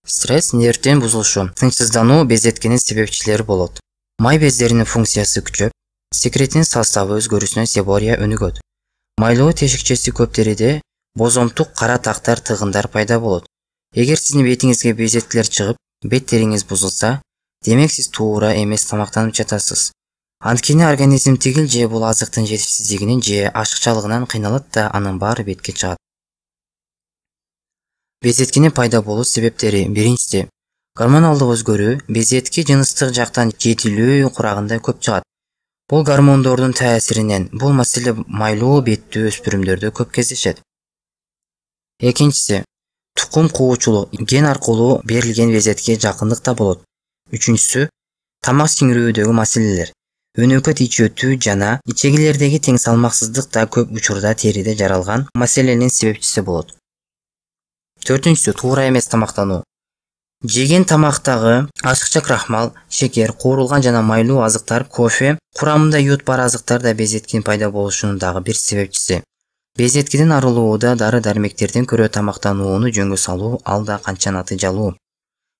Стресс нервтен бузулушу, тынчсыздануу безеткенин себепчилери болот. Май бездеринин функциясы күчөп, секреттин составы өзгөрүүсүнөн себория өнүгөт. Майлоо тешикчеси көп териде бозомтук кара тактар тыгындар пайда болот. Эгер сиздин бетиңизге безеткилер чыгып, бет териңиз бузулса, демек сиз туура эмес тамактанып жатасыз. Анткени организм тигил же бул азыктын жетишсиздигинен же ашыкчалыгынан кыйналат да анын баары бетке чыгат. Безеткинин пайда болуу себептери: биринчиси, гормоналдык өзгөрүү. Безетки жыныстык жактан жетилүү курагында көп чыгат. Бул гормондордун таасиринен. Бул маселе майлуу беттүү өспүрүмдөрдө көп кездешет. Экинчиси, тукум куучулук. Ген аркылуу берилген безетке жакындык да болот. Үчүнчүсү, тамак сиңирүүдөгү маселелер. Өнөкөт ичөтүү жана ичегилердеги тең салмаксыздык да көп учурда териде жаралган маселенин себепчиси болот. Төртүнчүсү, туура эмес тамактануу. Жеген тамактагы ашыкча крахмал, шекер, куурулган жана майлуу азыктар, кофе курамында йод бар азыктар да безеткинин пайда болушунун дагы бир себепчиси. Безеткиден арылууда дары-дармектерден көрө тамактанууну жөнгө салуу ал да канча натыйжалуу.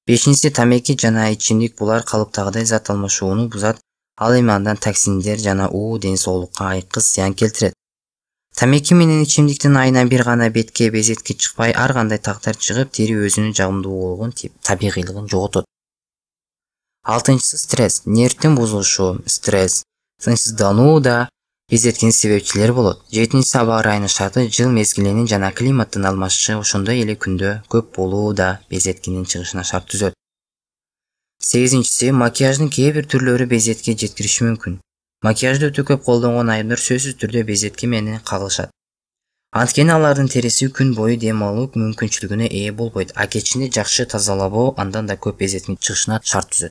Бешинчиси, тамеки жана ичимдик. Булар калыптагыдай зат алмашууну бузат, ал эми андан токсиндер жана уу ден соолукка айкыз зыян келтирет. Тамеки менен ичимдиктин айына бир гана бетке безетки чыкпай, ар кандай тактар чыгып, тери өзүнүн жагымдуулугун, табигыйлыгын жоготот. Алтынчысы, стресс. Нервтин бузулушу, стресс, тынчсыздануу да безеткинин себепчилери болот. Жетинчиси, аба ырайынын шарты, жыл мезгилинин жана климаттын алмашышы, ошондой эле күндө көп болуу да безеткинин чыгышына шарт түзөт. Сегизинчиси, макияждын кээ бир түрлөрү безетке жеткириши мүмкүн. Макияжды өтө көп колдонгон айымдар сөзсүз түрдө безетки менен кагылышат. Анткени алардын териси күн бою дем алуу мүмкүнчүлүгүнө ээ болбойт, а кечинде жакшы тазалабоо андан да көп безеттин чыгышына шарт түзөт.